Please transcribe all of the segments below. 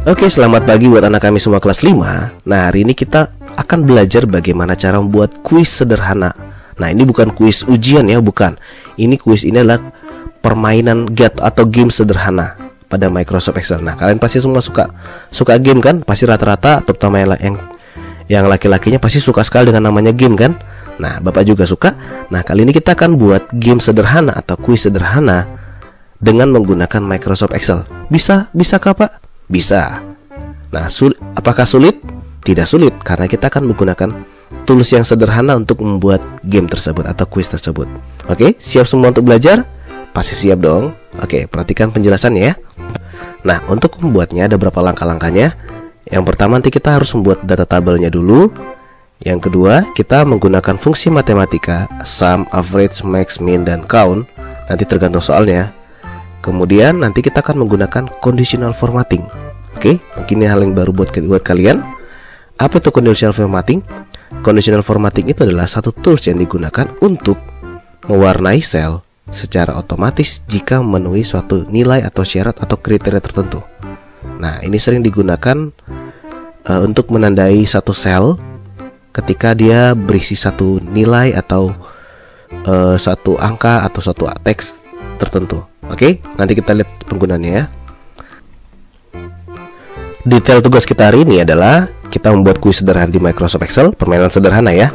Oke, selamat pagi buat anak kami semua kelas 5. Nah, hari ini kita akan belajar bagaimana cara membuat kuis sederhana. Nah, ini bukan kuis ujian ya, bukan. Ini kuis ini adalah permainan atau game sederhana pada Microsoft Excel. Nah, kalian pasti semua suka game kan? Pasti rata-rata, terutama yang laki-lakinya pasti suka sekali dengan namanya game kan? Nah, Bapak juga suka. Nah, kali ini kita akan buat game sederhana atau kuis sederhana dengan menggunakan Microsoft Excel. Bisakah, Pak? Bisa. Nah, apakah sulit? Tidak sulit, karena kita akan menggunakan tools yang sederhana untuk membuat game tersebut atau kuis tersebut. Oke, siap semua untuk belajar? Pasti siap dong. Oke, perhatikan penjelasannya ya. Nah, untuk membuatnya ada beberapa langkah-langkahnya. Yang pertama, nanti kita harus membuat data tabelnya dulu. Yang kedua, kita menggunakan fungsi matematika sum, average, max, min, dan count. Nanti tergantung soalnya. Kemudian nanti kita akan menggunakan conditional formatting. Oke, mungkin ini hal yang baru buat kalian. Apa itu conditional formatting? Conditional formatting itu adalah satu tools yang digunakan untuk mewarnai sel secara otomatis jika memenuhi suatu nilai atau syarat atau kriteria tertentu. Nah, ini sering digunakan untuk menandai satu sel ketika dia berisi satu nilai atau satu angka atau satu teks tertentu. Oke, nanti kita lihat penggunaannya ya. Detail tugas kita hari ini adalah kita membuat kuis sederhana di Microsoft Excel, permainan sederhana ya.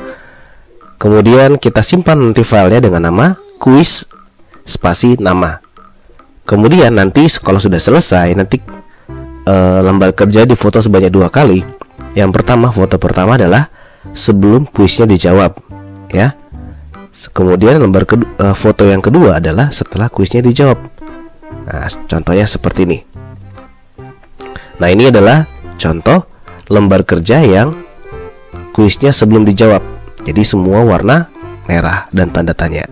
Kemudian kita simpan nanti filenya dengan nama kuis spasi nama. Kemudian nanti kalau sudah selesai, nanti lembar kerja difoto sebanyak 2 kali. Yang pertama, foto pertama adalah sebelum kuisnya dijawab ya. Kemudian foto yang kedua adalah setelah kuisnya dijawab. Nah, contohnya seperti ini. Nah, ini adalah contoh lembar kerja yang kuisnya sebelum dijawab. Jadi semua warna merah dan tanda tanya.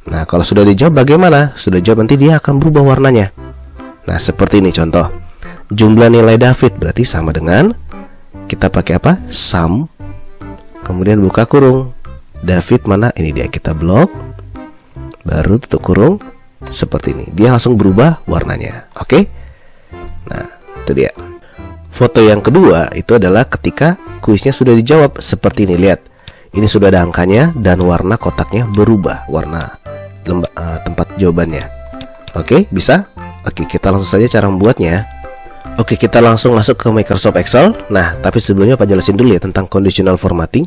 Nah, kalau sudah dijawab bagaimana? Sudah jawab nanti dia akan berubah warnanya. Nah, seperti ini contoh. Jumlah nilai David berarti sama dengan, kita pakai apa? Sum. Kemudian buka kurung. David mana? Ini dia, kita blok. Baru tutup kurung. Seperti ini. Dia langsung berubah warnanya. Oke? Nah, itu dia. Foto yang kedua itu adalah ketika kuisnya sudah dijawab. Seperti ini, lihat. Ini sudah ada angkanya dan warna kotaknya berubah. Warna tempat jawabannya. Oke, bisa? Oke, kita langsung saja cara membuatnya. Oke, kita langsung masuk ke Microsoft Excel. Nah, tapi sebelumnya Pak jelasin dulu ya tentang conditional formatting.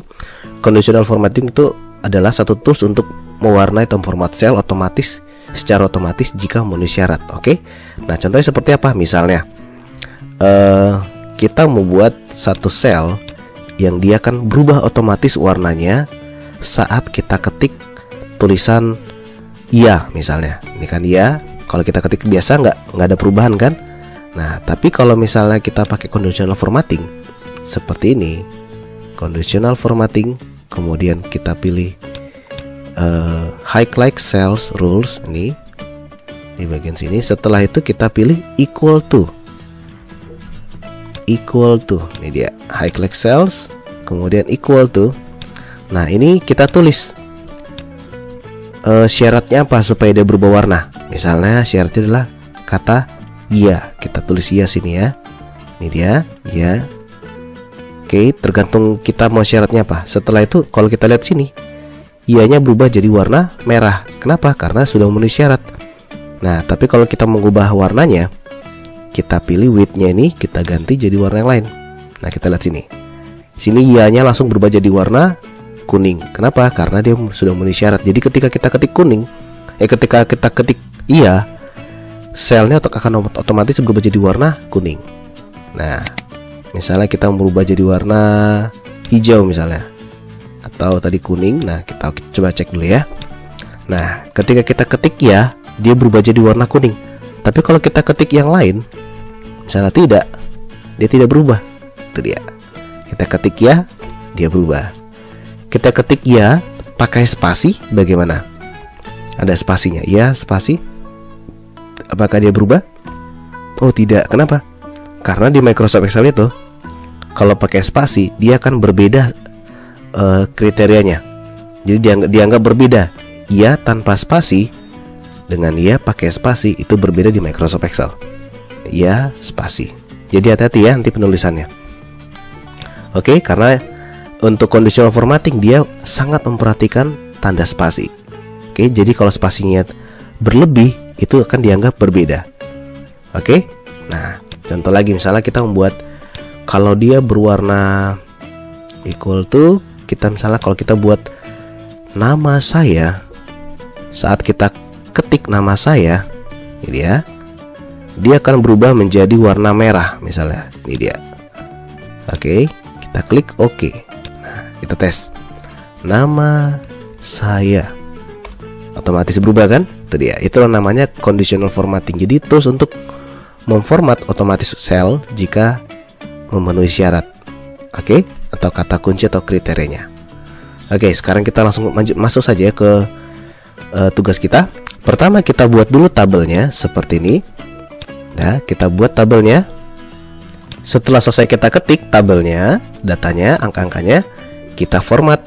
Conditional formatting itu adalah satu tools untuk mewarnai atau format sel secara otomatis jika memenuhi syarat. Oke. Nah, contohnya seperti apa? Misalnya kita mau buat satu sel yang dia akan berubah otomatis warnanya saat kita ketik tulisan ya, misalnya. Ini kan ya. Kalau kita ketik biasa nggak ada perubahan kan? Nah, tapi kalau misalnya kita pakai conditional formatting seperti ini, conditional formatting, kemudian kita pilih highlight cells rules ini di bagian sini. Setelah itu kita pilih equal to. Ini dia highlight cells, kemudian equal to. Nah, ini kita tulis syaratnya apa supaya dia berubah warna. Misalnya syaratnya adalah kata iya, kita tulis iya sini ya. Ini dia, ya. Oke, tergantung kita mau syaratnya apa. Setelah itu, kalau kita lihat sini, iyanya berubah jadi warna merah. Kenapa? Karena sudah memenuhi syarat. Nah, tapi kalau kita mengubah warnanya, kita pilih width-nya ini, kita ganti jadi warna yang lain. Nah, kita lihat sini. Sini iyanya langsung berubah jadi warna kuning. Kenapa? Karena dia sudah memenuhi syarat. Jadi ketika kita ketik kuning, ketika kita ketik iya, selnya akan otomatis berubah jadi warna kuning. Nah, misalnya kita merubah jadi warna hijau misalnya, atau tadi kuning. Nah, kita coba cek dulu ya. Nah, ketika kita ketik ya, dia berubah jadi warna kuning. Tapi kalau kita ketik yang lain, misalnya tidak, dia tidak berubah. Itu dia. Kita ketik ya, dia berubah. Kita ketik ya pakai spasi, bagaimana? Ada spasinya, ya spasi. Apakah dia berubah? Oh tidak, kenapa? Karena di Microsoft Excel itu kalau pakai spasi dia akan berbeda kriterianya. Jadi dianggap berbeda. Ya tanpa spasi dengan ya pakai spasi itu berbeda di Microsoft Excel. Ya spasi. Jadi hati-hati ya nanti penulisannya. Oke, karena untuk conditional formatting dia sangat memperhatikan tanda spasi. Oke, jadi kalau spasinya berlebih itu akan dianggap berbeda. Oke. Nah, contoh lagi misalnya kita membuat kalau dia berwarna equal to, kita misalnya kalau kita buat nama saya, saat kita ketik nama saya, ini dia akan berubah menjadi warna merah misalnya. Ini dia. Oke, kita klik OK. Nah, kita tes. Nama saya otomatis berubah kan? Itu dia. Itulah namanya conditional formatting. Jadi tools untuk memformat otomatis sel jika memenuhi syarat. Oke, atau kata kunci atau kriterianya. Oke, sekarang kita langsung masuk saja ke tugas kita. Pertama kita buat dulu tabelnya seperti ini. Nah, kita buat tabelnya. Setelah selesai kita ketik tabelnya, datanya, angka-angkanya, kita format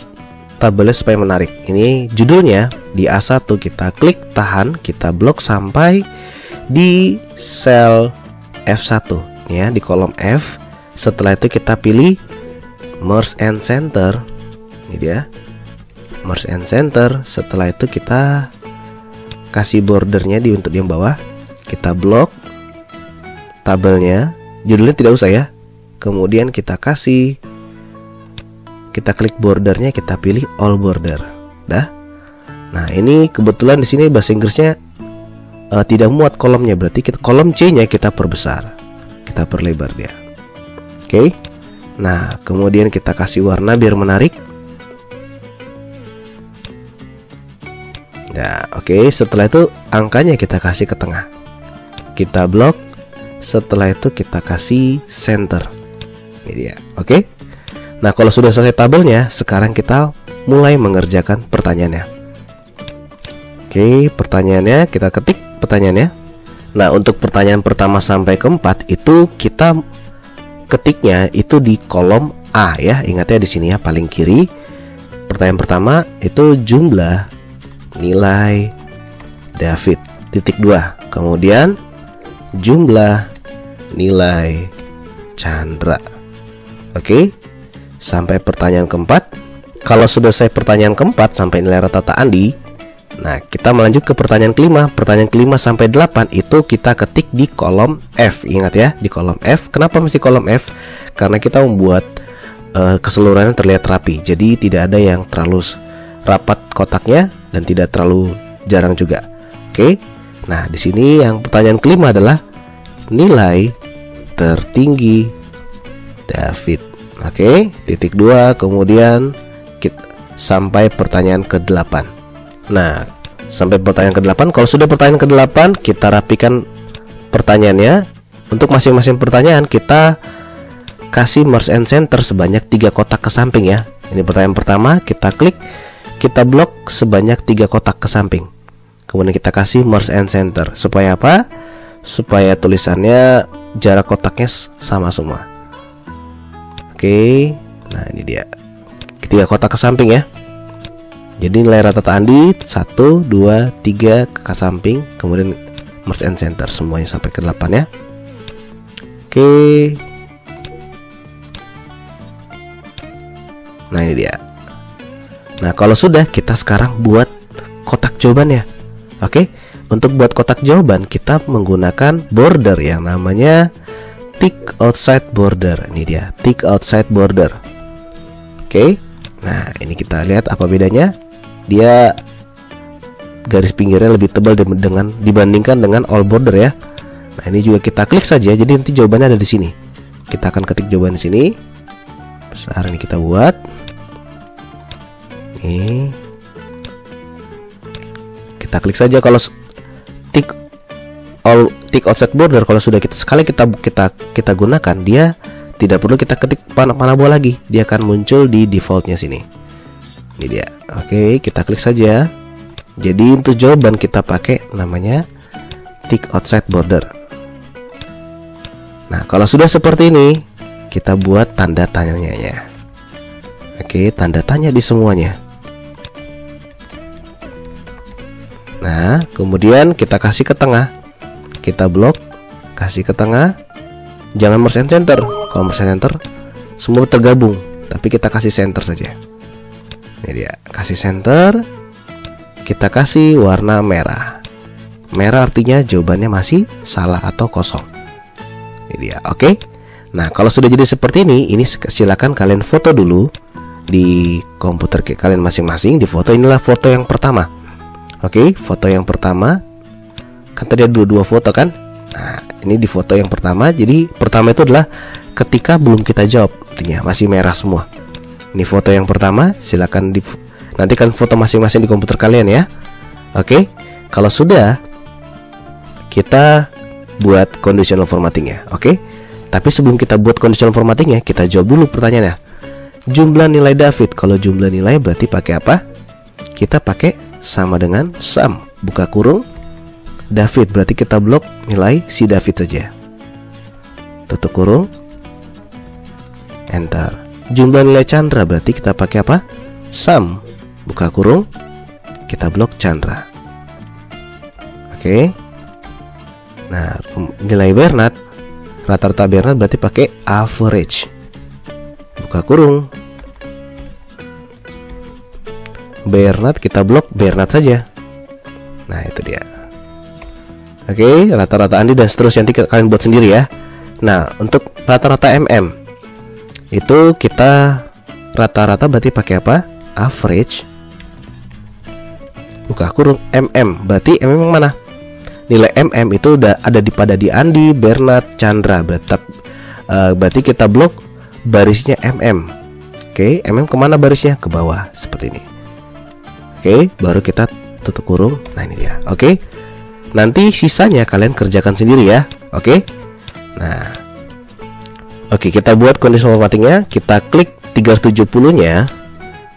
tabelnya supaya menarik. Ini judulnya di A1, kita klik tahan, kita blok sampai di sel F1 ya, di kolom F. Setelah itu kita pilih merge and center. Ini dia. Merge and center. Setelah itu kita kasih bordernya untuk yang bawah. Kita blok tabelnya, judulnya tidak usah ya. Kemudian kita kasih, kita klik bordernya, kita pilih all border. Dah. Nah, ini kebetulan di sini bahasa Inggrisnya tidak muat kolomnya, berarti kolom C-nya kita perbesar, kita perlebar dia. Oke. Nah, kemudian kita kasih warna biar menarik. Nah, oke. Setelah itu angkanya kita kasih ke tengah. Kita blok. Setelah itu kita kasih center. Ini dia. Oke. Nah, kalau sudah selesai tabelnya, sekarang kita mulai mengerjakan pertanyaannya. Oke, pertanyaannya kita ketik pertanyaannya. Nah, untuk pertanyaan pertama sampai keempat itu kita ketiknya itu di kolom A ya. Ingat ya, di sini ya, paling kiri. Pertanyaan pertama itu jumlah nilai David, titik 2. Kemudian jumlah nilai Chandra. Oke, sampai pertanyaan keempat. Kalau sudah selesai pertanyaan keempat sampai nilai rata-rata Andi, nah kita melanjut ke pertanyaan kelima. Pertanyaan kelima sampai 8 itu kita ketik di kolom F. Ingat ya, di kolom F. Kenapa mesti kolom F? Karena kita membuat keseluruhannya terlihat rapi. Jadi tidak ada yang terlalu rapat kotaknya dan tidak terlalu jarang juga. Oke. Nah, di sini yang pertanyaan kelima adalah nilai tertinggi David. Oke, titik 2. Kemudian kita sampai pertanyaan ke-8. Nah, sampai pertanyaan ke-8. Kalau sudah pertanyaan ke-8, kita rapikan pertanyaannya. Untuk masing-masing pertanyaan kita kasih merge and center sebanyak 3 kotak ke samping ya. Ini pertanyaan pertama, kita klik, kita blok sebanyak 3 kotak ke samping. Kemudian kita kasih merge and center. Supaya apa? Supaya tulisannya jarak kotaknya sama semua. Oke. Nah, ini dia. 3 kotak ke samping ya. Jadi nilai rata-rata Andi 1, 2, 3 ke samping. Kemudian merge and center semuanya sampai ke 8 ya. Oke. Nah, ini dia. Nah, kalau sudah, kita sekarang buat kotak jawabannya. Oke. Untuk buat kotak jawaban kita menggunakan border yang namanya tick outside border. Ini dia, tick outside border. Oke. Nah, ini kita lihat apa bedanya. Dia garis pinggirnya lebih tebal dibandingkan dengan all border ya. Nah, ini juga kita klik saja. Jadi nanti jawabannya ada di sini. Kita akan ketik jawaban di sini. Besar ini kita buat. Nih. Kita klik saja kalau tick outside border. Kalau sudah sekali kita gunakan, dia tidak perlu kita ketik panah bola lagi. Dia akan muncul di defaultnya sini. Ini dia. Oke, kita klik saja. Jadi untuk jawaban kita pakai namanya tick outside border. Nah, kalau sudah seperti ini, kita buat tanda tanyanya. Oke, tanda tanya di semuanya. Nah, kemudian kita kasih ke tengah. Kita blok, kasih ke tengah. Jangan merge and center. Kalau merge and center semua tergabung, tapi kita kasih center saja. Ini dia, kasih center. Kita kasih warna merah. Merah artinya jawabannya masih salah atau kosong. Ini dia. Oke. Nah, kalau sudah jadi seperti ini silakan kalian foto dulu di komputer kalian masing-masing. Di foto, inilah foto yang pertama. Oke, foto yang pertama. Kan tadi ada dua foto kan? Nah, ini di foto yang pertama. Jadi pertama itu adalah ketika belum kita jawab, artinya masih merah semua. Ini foto yang pertama. Silakan nanti kan foto masing-masing di komputer kalian ya. Oke. Kalau sudah, kita buat conditional formattingnya. Oke. Tapi sebelum kita buat conditional formattingnya, kita jawab dulu pertanyaannya. Jumlah nilai David. Kalau jumlah nilai berarti pakai apa? Kita pakai sama dengan sum, buka kurung, David. Berarti kita blok nilai si David saja. Tutup kurung, enter. Jumlah nilai Chandra berarti kita pakai apa? Sum, buka kurung, kita blok Chandra. Oke. Nah, nilai Bernard, rata-rata Bernard berarti pakai average, buka kurung, Bernard, kita blok Bernard saja. Nah, itu dia. Oke, rata-rata Andi dan seterusnya nanti kalian buat sendiri ya. Nah, untuk rata-rata MM itu kita rata-rata berarti pakai apa? Average, buka kurung, MM. Berarti MM yang mana? Nilai MM itu udah ada di Andi, Bernard, Chandra. Berarti kita blok barisnya MM. Oke, MM kemana barisnya? Ke bawah seperti ini. Oke, baru kita tutup kurung. Nah, ini dia. Oke. Nanti sisanya kalian kerjakan sendiri ya. Oke. Nah. Oke, kita buat conditional formattingnya. Kita klik 370-nya.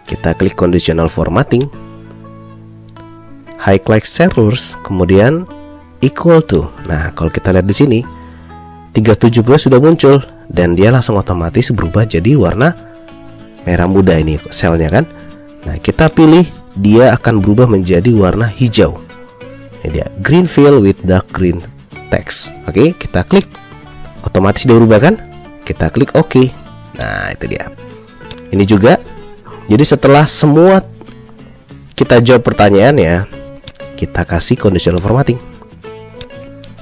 Kita klik conditional formatting. Highlight errors, kemudian equal to. Nah, kalau kita lihat di sini 370 sudah muncul dan dia langsung otomatis berubah jadi warna merah muda ini selnya kan. Nah, kita pilih, dia akan berubah menjadi warna hijau. Ini dia, green fill with dark green text. Oke, kita klik, otomatis dia berubah kan? Kita klik OK. Nah, itu dia. Ini juga. Jadi setelah semua kita jawab pertanyaannya, kita kasih conditional formatting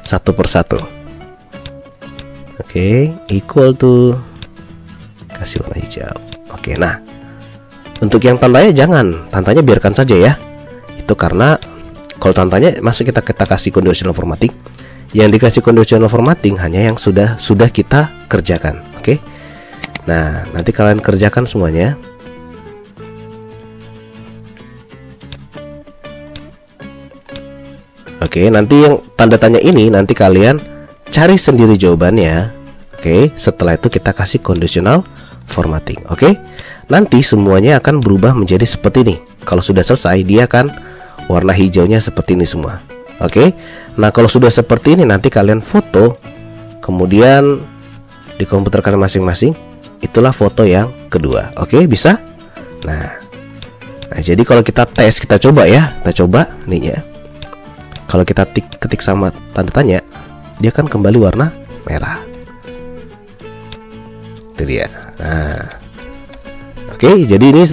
satu persatu. Oke, equal to, kasih warna hijau. Oke, nah untuk yang tandanya jangan, tandanya biarkan saja ya. Itu karena kalau tandanya masih kita kasih conditional formatting. Yang dikasih conditional formatting hanya yang sudah kita kerjakan. Oke. Nah, nanti kalian kerjakan semuanya. Oke, nanti yang tanda tanya ini nanti kalian cari sendiri jawabannya. Oke, setelah itu kita kasih conditional formatting. Oke. Nanti semuanya akan berubah menjadi seperti ini. Kalau sudah selesai, dia akan warna hijaunya seperti ini semua. Oke. Nah, kalau sudah seperti ini nanti kalian foto, kemudian di komputer kalian masing-masing. Itulah foto yang kedua. Oke, bisa? Nah, jadi kalau kita tes, kita coba ya. Kita coba nih ya. Kalau kita ketik sama tanda tanya, dia akan kembali warna merah. Itu dia. Nah, oke, jadi ini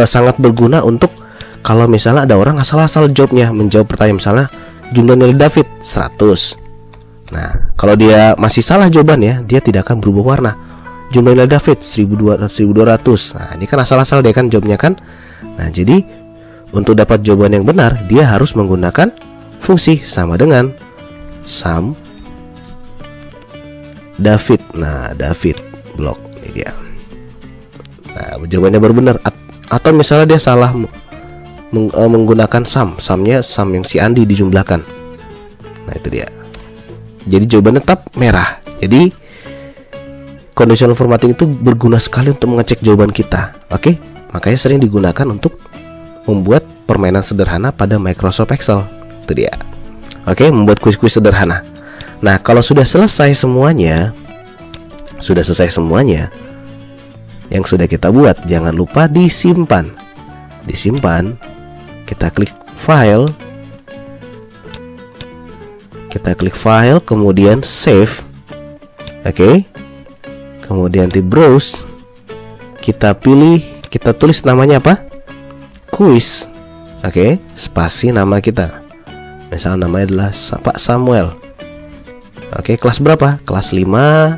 sangat berguna untuk kalau misalnya ada orang asal-asal jawabnya, menjawab pertanyaan misalnya jumlah nilai David 100. Nah, kalau dia masih salah jawabannya, dia tidak akan berubah warna. Jumlah nilai David 1200. Nah, ini kan asal-asal dia kan jawabnya kan. Nah, jadi untuk dapat jawaban yang benar, dia harus menggunakan fungsi sama dengan sum David. Nah, David blok ini dia. Nah, jawabannya baru benar. Atau misalnya dia salah menggunakan sumnya sum yang si Andi dijumlahkan. Nah, itu dia. Jadi jawabannya tetap merah. Jadi conditional formatting itu berguna sekali untuk mengecek jawaban kita. Oke, makanya sering digunakan untuk membuat permainan sederhana pada Microsoft Excel. Itu dia. Oke, membuat kuis-kuis sederhana. Nah, kalau sudah selesai semuanya, yang sudah kita buat, jangan lupa disimpan. Disimpan, kita klik file, kemudian save. Oke. Kemudian di browse, kita pilih, kita tulis namanya apa? Kuis. Oke, spasi nama kita. Misal namanya adalah Pak Samuel. Oke, kelas berapa? Kelas 5D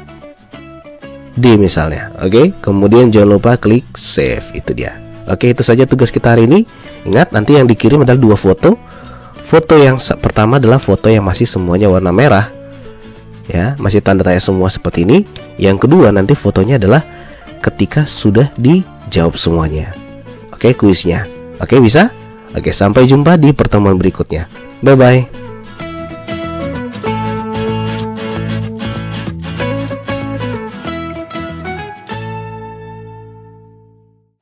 misalnya. Oke, kemudian jangan lupa klik save. Itu dia. Oke, itu saja tugas kita hari ini. Ingat, nanti yang dikirim adalah 2 foto. Foto yang pertama adalah foto yang masih semuanya warna merah, ya, masih tanda tanya semua seperti ini. Yang kedua nanti fotonya adalah ketika sudah dijawab semuanya. Oke, kuisnya. Oke, bisa? Oke, sampai jumpa di pertemuan berikutnya. Bye bye.